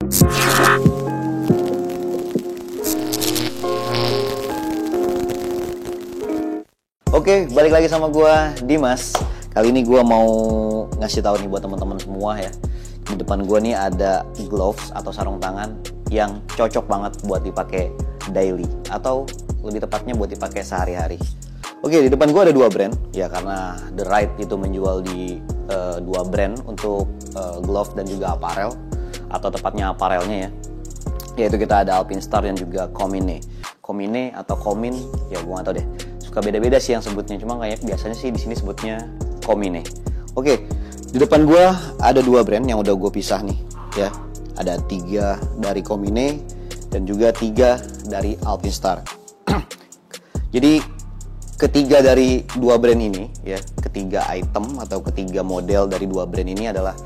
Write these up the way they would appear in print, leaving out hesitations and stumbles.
Oke, balik lagi sama gua Dimas. Kali ini gua mau ngasih tahu nih buat teman-teman semua ya. Di depan gua nih ada gloves atau sarung tangan yang cocok banget buat dipakai daily atau lebih tepatnya buat dipakai sehari-hari. Oke, di depan gua ada dua brand ya, karena The Right itu menjual di dua brand untuk glove dan juga apparel, atau tepatnya apparelnya ya. Yaitu kita ada Alpinstar dan juga Komine. Komine atau Komin ya gua nggak tahu deh. Suka beda-beda sih yang sebutnya, cuma kayak biasanya sih di sini sebutnya Komine. Oke, di depan gua ada dua brand yang udah gue pisah nih ya. Ada 3 dari Komine dan juga 3 dari Alpinstar. Jadi ketiga dari dua brand ini ya, ketiga item atau ketiga model dari dua brand ini adalah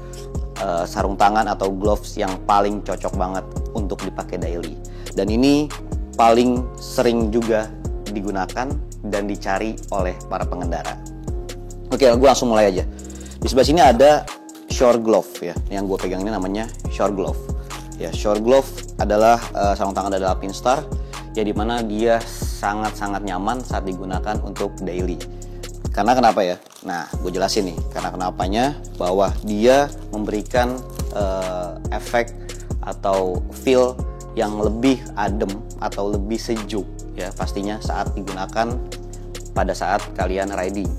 sarung tangan atau gloves yang paling cocok banget untuk dipakai daily. Dan ini paling sering juga digunakan dan dicari oleh para pengendara. Oke, gue langsung mulai aja. Di sebelah sini ada Shore Glove ya, yang gue pegang ini namanya Shore Glove. Ya, Shore Glove adalah sarung tangan dari Alpinstar, ya dimana dia sangat-sangat nyaman saat digunakan untuk daily. Karena kenapa ya? Nah, gue jelasin nih. Karena kenapanya bahwa dia memberikan efek atau feel yang lebih adem atau lebih sejuk ya, pastinya saat digunakan pada saat kalian riding.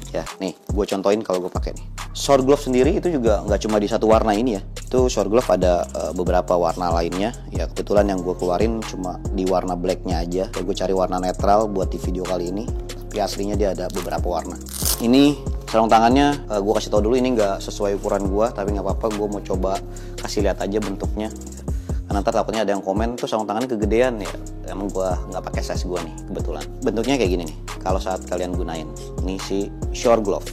Ya, nih gue contohin kalau gue pakai nih. Shore Glove sendiri itu juga nggak cuma di satu warna ini ya. Itu Shore Glove ada beberapa warna lainnya. Ya kebetulan yang gue keluarin cuma di warna blacknya aja. Ya, gue cari warna netral buat di video kali ini. Tapi aslinya dia ada beberapa warna. Ini sarung tangannya gue kasih tau dulu, ini nggak sesuai ukuran gue, tapi nggak apa-apa. Gue mau coba kasih lihat aja bentuknya. Karena ntar takutnya ada yang komen tuh sarung tangannya kegedean ya. Emang gue nggak pakai size gue nih kebetulan. Bentuknya kayak gini nih. Kalau saat kalian gunain, ini si Shore Glove.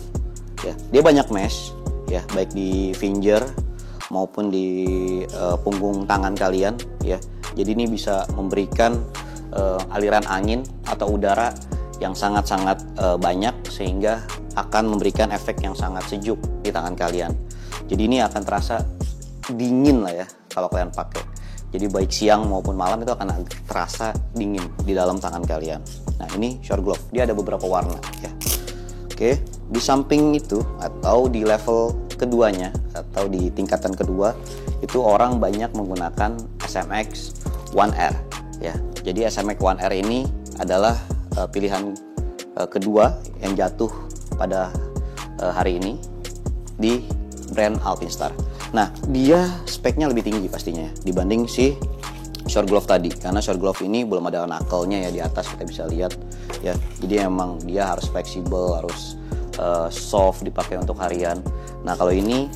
Ya, dia banyak mesh ya, baik di finger maupun di punggung tangan kalian ya. Jadi ini bisa memberikan aliran angin atau udara yang sangat-sangat banyak, sehingga akan memberikan efek yang sangat sejuk di tangan kalian. Jadi ini akan terasa dingin lah ya kalau kalian pakai. Jadi baik siang maupun malam itu akan terasa dingin di dalam tangan kalian. Nah, ini Shore Glove, dia ada beberapa warna ya. Oke, di samping itu atau di level keduanya atau di tingkatan kedua itu orang banyak menggunakan SMX 1R ya. Jadi SMX 1R ini adalah pilihan kedua yang jatuh pada hari ini di brand Alpinstar. Nah, dia speknya lebih tinggi pastinya dibanding si Shore Glove tadi, karena Shore Glove ini belum ada knuckle-nya ya di atas, kita bisa lihat ya. Jadi emang dia harus fleksibel, harus soft dipakai untuk harian. Nah, kalau ini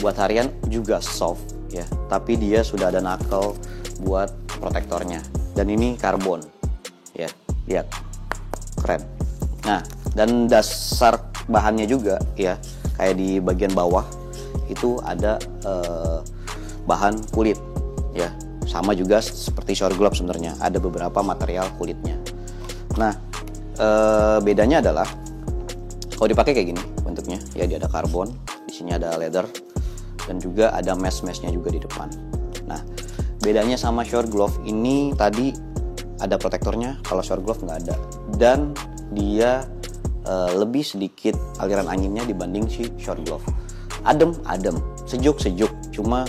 buat harian juga soft ya, tapi dia sudah ada knuckle buat protektornya. Dan ini karbon ya, lihat keren. Nah, dan dasar bahannya juga ya, kayak di bagian bawah itu ada bahan kulit ya, sama juga seperti Shore Glove sebenarnya, ada beberapa material kulitnya. Nah, bedanya adalah kalau dipakai kayak gini bentuknya ya, dia ada karbon, di sini ada leather, dan juga ada mesh-meshnya juga di depan. Nah, bedanya sama Shore Glove ini tadi ada protektornya, kalau Shore Glove nggak ada, dan dia lebih sedikit aliran anginnya dibanding si Shore Glove. Adem, sejuk, cuma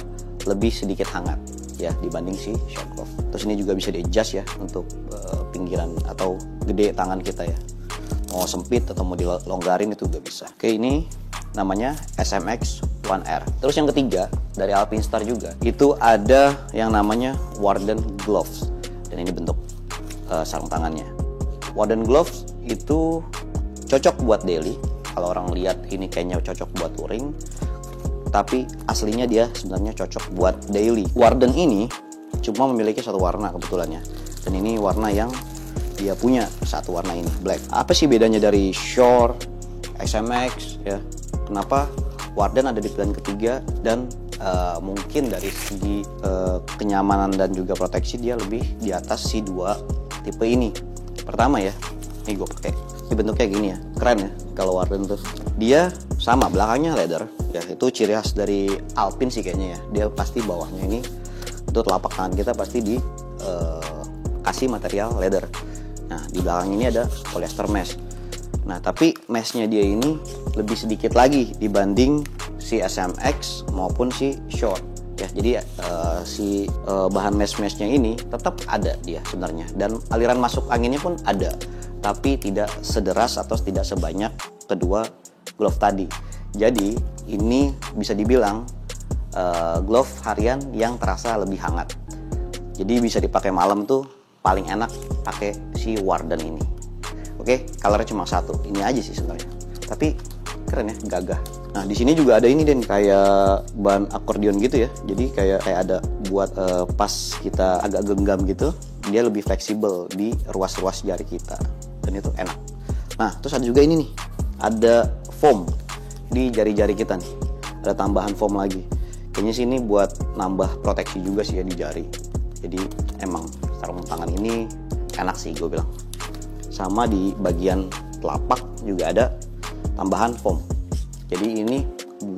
lebih sedikit hangat ya dibanding si Shore Glove. Terus ini juga bisa di-adjust ya untuk pinggiran atau gede tangan kita ya. Mau sempit atau mau dilonggarin itu juga bisa. Oke, ini namanya SMX 1R. Terus yang ketiga dari Alpinstar juga itu ada yang namanya Warden Gloves, dan ini bentuk sarung tangannya. Warden Gloves itu cocok buat daily. Kalau orang lihat ini kayaknya cocok buat touring, tapi aslinya dia sebenarnya cocok buat daily. Warden ini cuma memiliki satu warna kebetulannya, dan ini warna yang dia punya, satu warna ini, black. Apa sih bedanya dari Shore, SMX ya? Kenapa Warden ada di pilihan ketiga, dan mungkin dari segi kenyamanan dan juga proteksi dia lebih di atas si dua tipe ini. Pertama ya, ini gue pakai, ini bentuknya gini ya, keren ya. Kalau Warden tuh dia sama, belakangnya leather ya, itu ciri khas dari Alpin sih kayaknya ya. Dia pasti bawahnya ini itu telapak tangan kita pasti kasih material leather. Nah, di belakang ini ada polyester mesh. Nah, tapi meshnya dia ini lebih sedikit lagi dibanding si SMX maupun si Shore. Ya, jadi bahan meshnya ini tetap ada dia sebenarnya, dan aliran masuk anginnya pun ada, tapi tidak sederas atau tidak sebanyak kedua glove tadi. Jadi ini bisa dibilang glove harian yang terasa lebih hangat. Jadi bisa dipakai malam tuh paling enak pakai si Warden ini. Oke, colornya cuma satu, ini aja sih sebenarnya. Tapi keren ya, gagah. Nah, di sini juga ada ini Den, kayak ban akordeon gitu ya. Jadi kayak ada buat pas kita agak genggam gitu, dia lebih fleksibel di ruas-ruas jari kita. Dan itu enak. Nah, terus ada juga ini nih, ada foam di jari-jari kita nih. Ada tambahan foam lagi. Kayaknya sini buat nambah proteksi juga sih ya di jari. Jadi emang sarung tangan ini enak sih gue bilang. Sama di bagian telapak juga ada tambahan foam. Jadi ini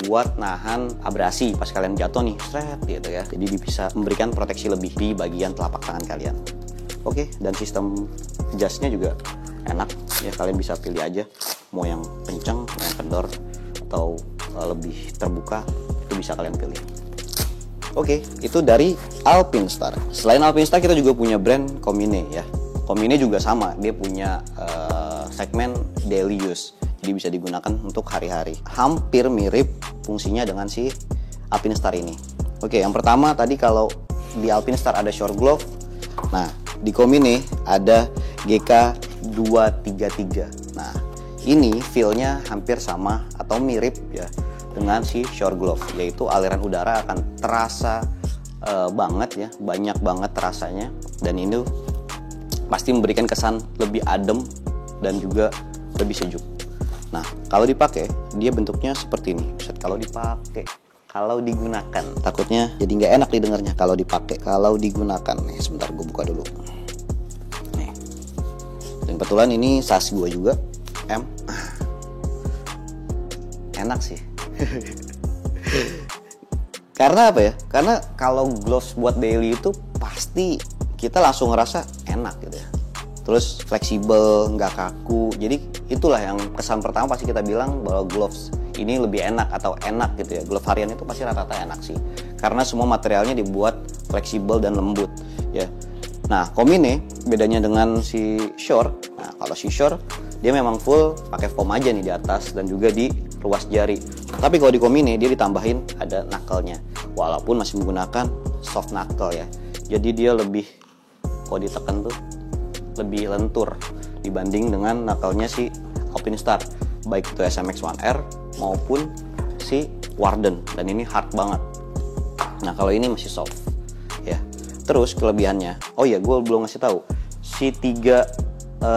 buat nahan abrasi pas kalian jatuh nih, seret gitu ya. Jadi bisa memberikan proteksi lebih di bagian telapak tangan kalian. Oke, dan sistem adjustnya juga enak ya, kalian bisa pilih aja mau yang kencang, mau yang kendor, atau lebih terbuka, itu bisa kalian pilih. Oke, itu dari Alpinestar. Selain Alpinestar, kita juga punya brand Komine ya. Komine juga sama, dia punya segmen daily use. Jadi bisa digunakan untuk hari-hari. Hampir mirip fungsinya dengan si Alpinestar ini. Oke, yang pertama tadi kalau di Alpinestar ada short glove. Nah, di Komine ada GK233. Nah, ini feel-nya hampir sama atau mirip ya dengan si short glove, yaitu aliran udara akan terasa banget ya, banyak banget terasanya, dan ini pasti memberikan kesan lebih adem dan juga lebih sejuk. Nah, kalau dipakai dia bentuknya seperti ini. Kalau digunakan, takutnya jadi nggak enak didengarnya kalau dipakai. Kalau digunakan, nih sebentar gue buka dulu. Nih, dan kebetulan ini size gue juga M. Enak sih. Karena apa ya? Karena kalau gloves buat daily itu pasti kita langsung ngerasa enak gitu ya. Terus fleksibel, nggak kaku. Jadi itulah yang kesan pertama pasti kita bilang bahwa gloves ini lebih enak atau enak gitu ya. Glove harian itu pasti rata-rata enak sih, karena semua materialnya dibuat fleksibel dan lembut ya. Nah, Komine bedanya dengan si Shore. Nah, kalau si Shore dia memang full pakai foam aja nih di atas dan juga di ruas jari. Tapi kalau di Komine dia ditambahin ada knuckle-nya, walaupun masih menggunakan soft knuckle ya. Jadi dia lebih, kalau ditekan tuh lebih lentur dibanding dengan knuckle-nya si Alpinestar, baik itu SMX 1R maupun si Warden, dan ini hard banget. Nah, kalau ini masih soft ya. Terus kelebihannya, oh ya gue belum ngasih tahu, si 3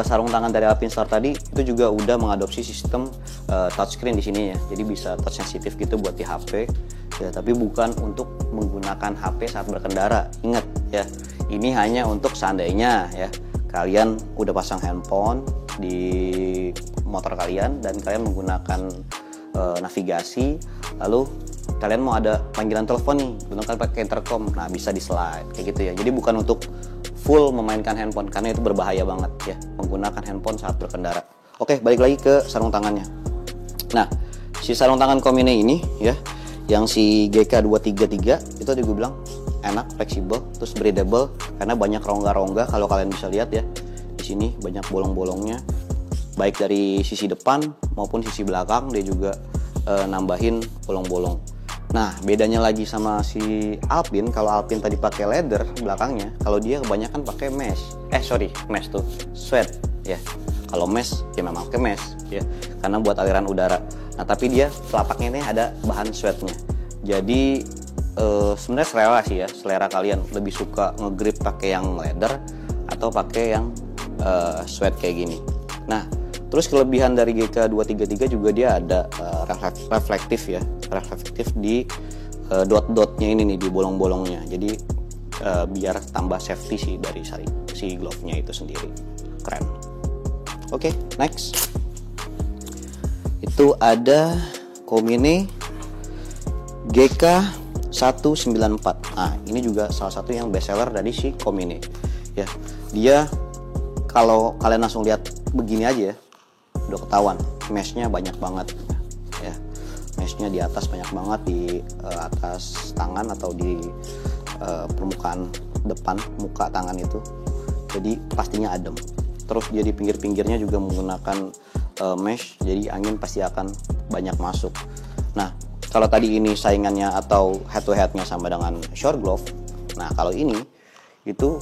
sarung tangan dari Alpinestar tadi itu juga udah mengadopsi sistem touchscreen di sini ya. Jadi bisa touch sensitif gitu buat di HP ya, tapi bukan untuk menggunakan HP saat berkendara. Ingat ya, ini hanya untuk seandainya ya kalian udah pasang handphone di motor kalian dan kalian menggunakan navigasi, lalu kalian mau ada panggilan telepon nih, gunakan pakai intercom, nah bisa di slide kayak gitu ya. Jadi bukan untuk full memainkan handphone, karena itu berbahaya banget ya menggunakan handphone saat berkendara. Oke, balik lagi ke sarung tangannya. Nah, si sarung tangan Komine ini ya, yang si GK233 itu tadi gue bilang enak, fleksibel, terus breathable karena banyak rongga-rongga. Kalau kalian bisa lihat ya, di sini banyak bolong-bolongnya, baik dari sisi depan maupun sisi belakang dia juga nambahin bolong-bolong. Nah, bedanya lagi sama si Alpine, kalau Alpine tadi pakai leather belakangnya, kalau dia kebanyakan pakai mesh. Mesh tuh sweat ya. Kalau mesh ya memang pakai mesh ya, karena buat aliran udara. Nah, tapi dia telapaknya ini ada bahan sweatnya. Jadi sebenarnya selera sih ya, selera kalian lebih suka ngegrip pakai yang leather atau pakai yang sweat kayak gini. Nah, terus kelebihan dari GK233 juga dia ada reflektif ya, reflektif di dot-dotnya ini nih, di bolong-bolongnya. Jadi biar tambah safety sih dari si glove-nya itu sendiri. Keren. Oke, next. Itu ada Komine GK 194. Nah, ini juga salah satu yang best seller dari si Komine. Ya, dia kalau kalian langsung lihat begini aja ya, udah ketahuan meshnya banyak banget. Ya, meshnya di atas banyak banget, di atas tangan atau di permukaan depan muka tangan itu. Jadi pastinya adem. Terus dia di pinggir-pinggirnya juga menggunakan mesh, jadi angin pasti akan banyak masuk. Nah, kalau tadi ini saingannya atau head to headnya sama dengan short glove, nah kalau ini itu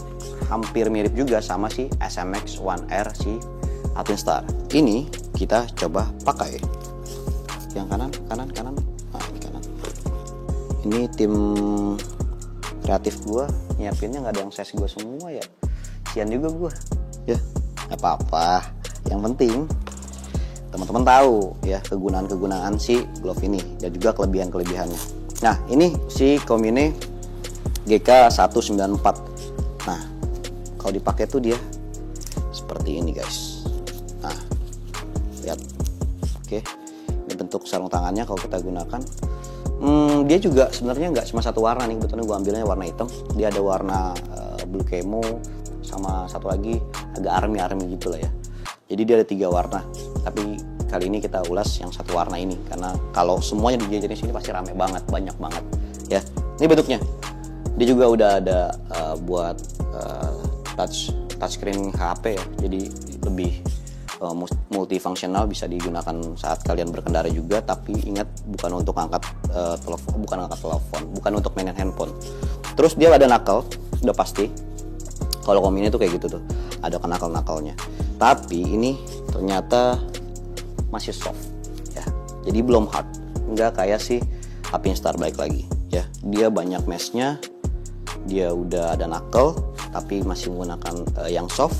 hampir mirip juga sama si SMX 1R si Alpinstar. Ini kita coba pakai yang kanan. Nah, ini kanan. Ini tim kreatif gue nyiapinnya nggak ada yang size gue semua ya, sian juga gue ya, nggak apa-apa. Yang penting teman-teman tahu ya kegunaan si glove ini dan juga kelebihannya. Nah, ini si Komine GK194. Nah, kalau dipakai tuh dia seperti ini guys. Nah, lihat. Oke, ini bentuk sarung tangannya kalau kita gunakan. Dia juga sebenarnya nggak cuma satu warna nih, kebetulan gue ambilnya warna hitam. Dia ada warna blue camo sama satu lagi agak army gitu lah ya. Jadi dia ada 3 warna. Tapi kali ini kita ulas yang satu warna ini karena kalau semuanya dijajarin sini pasti rame banget, banyak banget ya. Ini bentuknya. Dia juga udah ada buat touchscreen HP ya. Jadi lebih multifungsional, bisa digunakan saat kalian berkendara juga. Tapi ingat bukan untuk angkat telepon, bukan untuk mainin handphone. Terus dia ada knuckle, udah pasti. Kalau Komine tuh kayak gitu tuh, ada knuckle-knuckle-nya. Tapi ini ternyata masih soft ya. Jadi belum hard. Enggak kayak si Alpinstar, balik lagi ya. Dia banyak meshnya. Dia udah ada knuckle tapi masih menggunakan yang soft.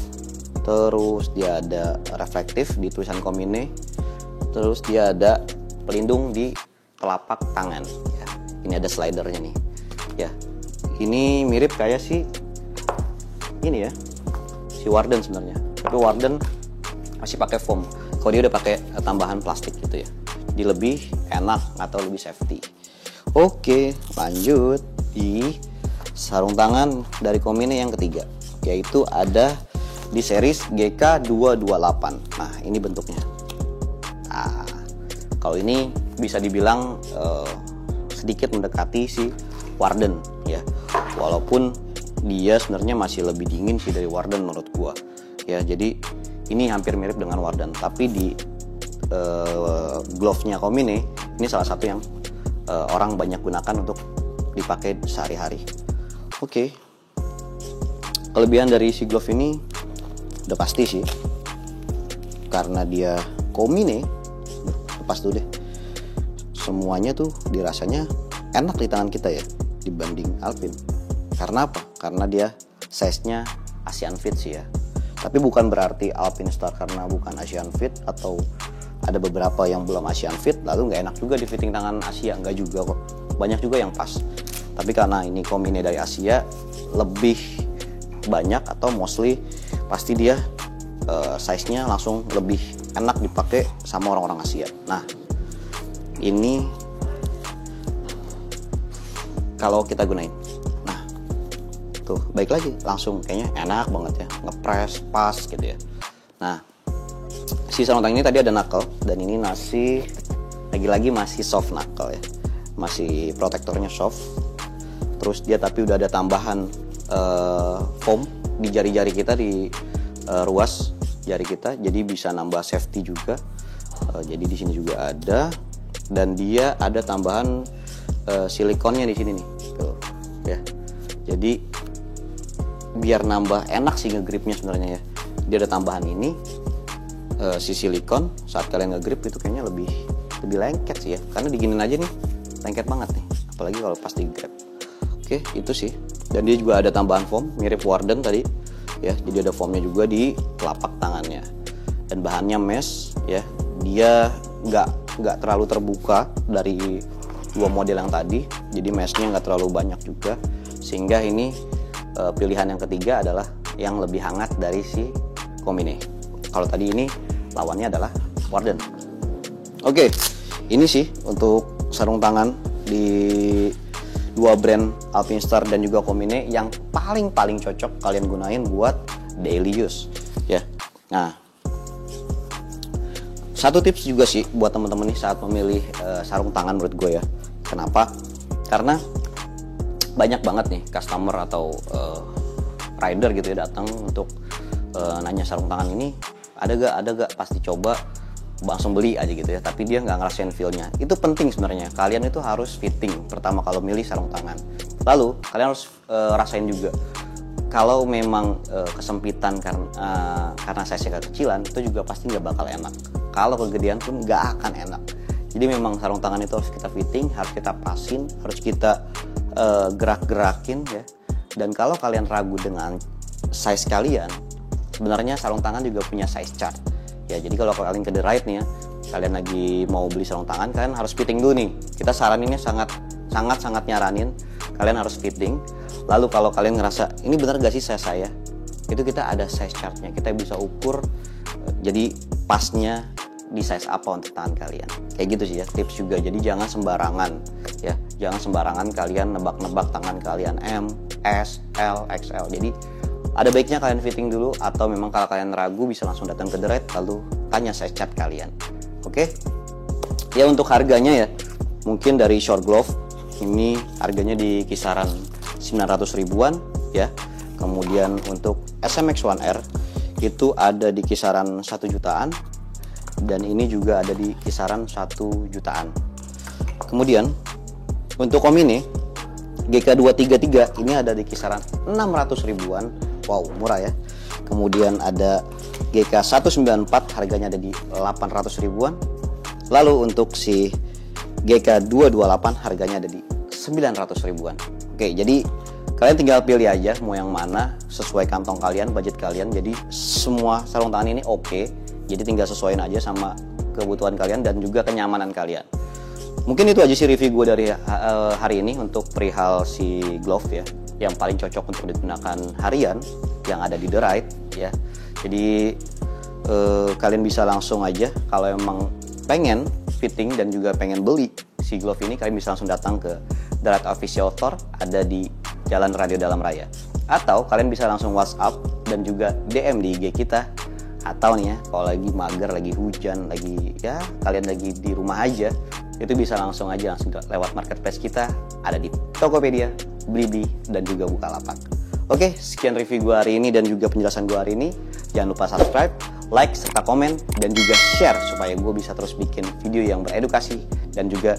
Terus dia ada reflektif di tulisan Komine. Terus dia ada pelindung di telapak tangan ya. Ini ada slidernya nih ya. Ini mirip kayak si ini ya, si Warden sebenarnya. Tapi Warden masih pakai foam. Kalau dia udah pakai tambahan plastik gitu ya. Jadi lebih enak atau lebih safety. Oke, lanjut di sarung tangan dari Komine yang ketiga, yaitu ada di series GK228. Nah, ini bentuknya. Nah, kalau ini bisa dibilang sedikit mendekati si Warden ya. Walaupun dia sebenarnya masih lebih dingin sih dari Warden menurut gua. Ya, jadi ini hampir mirip dengan Warden, tapi di glove-nya Komine ini salah satu yang orang banyak gunakan untuk dipakai sehari-hari. Oke. Kelebihan dari si glove ini udah pasti sih, karena dia Komine, lepas dulu deh, semuanya tuh dirasanya enak di tangan kita ya dibanding Alpin. Karena apa? Karena dia size-nya Asian Fit sih ya. Tapi bukan berarti Alpinstar karena bukan Asian Fit atau ada beberapa yang belum Asian Fit lalu nggak enak juga di fitting tangan Asia, nggak juga kok. Banyak juga yang pas. Tapi karena ini Komine dari Asia, lebih banyak atau mostly pasti dia size-nya langsung lebih enak dipakai sama orang-orang Asia. Nah, ini kalau kita gunain, nah tuh baik lagi langsung kayaknya enak banget ya, ngepres pas gitu ya. Nah, si sarung tangan ini tadi ada knuckle dan ini lagi-lagi masih soft knuckle ya, masih protektornya soft. Terus dia tapi udah ada tambahan foam di jari-jari kita, di ruas jari kita, jadi bisa nambah safety juga. Jadi di sini juga ada, dan dia ada tambahan silikonnya di sini nih, tuh ya. Jadi biar nambah enak sih ngegripnya sebenarnya ya. Dia ada tambahan ini si silikon, saat kalian ngegrip itu kayaknya lebih lengket sih ya, karena diginin aja nih lengket banget nih, apalagi kalau pas digrip. Oke, itu sih. Dan dia juga ada tambahan foam mirip Warden tadi ya. Jadi ada foamnya juga di telapak tangannya. Dan bahannya mesh ya. Dia nggak terlalu terbuka dari dua model yang tadi. Jadi meshnya nggak terlalu banyak juga. Sehingga ini pilihan yang ketiga adalah yang lebih hangat dari si Komine. Kalau tadi ini lawannya adalah Warden. Oke, ini sih untuk sarung tangan di dua brand Alpinstar dan juga Komine yang paling cocok kalian gunain buat daily use ya. Nah, satu tips juga sih buat teman-teman nih saat memilih sarung tangan menurut gue ya. Kenapa? Karena banyak banget nih customer atau rider gitu ya datang untuk nanya sarung tangan ini ada gak pasti coba langsung beli aja gitu ya, tapi dia nggak ngerasain feel-nya. Itu penting sebenarnya, kalian itu harus fitting pertama kalau milih sarung tangan. Lalu kalian harus rasain juga kalau memang kesempitan karena size-nya kekecilan, itu juga pasti nggak bakal enak. Kalau kegedean pun nggak akan enak. Jadi memang sarung tangan itu harus kita fitting, harus kita pasin, harus kita gerak-gerakin ya. Dan kalau kalian ragu dengan size kalian, sebenarnya sarung tangan juga punya size chart. Ya, jadi kalau kalian ke The Right nih ya, kalian lagi mau beli sarung tangan, kalian harus fitting dulu nih. Kita saraninnya sangat nyaranin kalian harus fitting. Lalu kalau kalian ngerasa ini benar gak sih size saya, itu kita ada size chartnya, kita bisa ukur jadi pasnya di size apa untuk tangan kalian. Kayak gitu sih ya, tips juga. Jadi jangan sembarangan ya, jangan sembarangan kalian nebak-nebak tangan kalian M, S, L, XL. Jadi ada baiknya kalian fitting dulu, atau memang kalau kalian ragu bisa langsung datang ke The Right lalu tanya size chart kalian. Oke? Ya, untuk harganya ya, mungkin dari short glove ini harganya di kisaran 900 ribuan ya. Kemudian untuk SMX 1R itu ada di kisaran 1 jutaan, dan ini juga ada di kisaran 1 jutaan. Kemudian untuk Komine GK233 ini ada di kisaran 600 ribuan. Wow, murah ya. Kemudian ada GK194 harganya ada di 800 ribuan. Lalu untuk si GK228 harganya ada di 900 ribuan. Oke, jadi kalian tinggal pilih aja mau yang mana sesuai kantong kalian, budget kalian. Jadi semua sarung tangan ini oke. Jadi tinggal sesuaiin aja sama kebutuhan kalian dan juga kenyamanan kalian. Mungkin itu aja sih review gue dari hari ini untuk perihal si glove ya, yang paling cocok untuk digunakan harian yang ada di The Right ya. Jadi kalian bisa langsung aja kalau emang pengen fitting dan juga pengen beli si glove ini, kalian bisa langsung datang ke The Right Official Store, ada di Jalan Radio Dalam Raya. Atau kalian bisa langsung WhatsApp dan juga DM di IG kita. Atau nih ya, kalau lagi mager, lagi hujan, lagi ya kalian lagi di rumah aja, itu bisa langsung lewat marketplace kita, ada di Tokopedia, Blibli, dan juga Bukalapak. Oke, sekian review gue hari ini dan juga penjelasan gue hari ini. Jangan lupa subscribe, like, serta komen, dan juga share supaya gue bisa terus bikin video yang beredukasi dan juga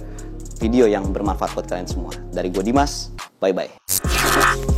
video yang bermanfaat buat kalian semua. Dari gue Dimas, bye-bye.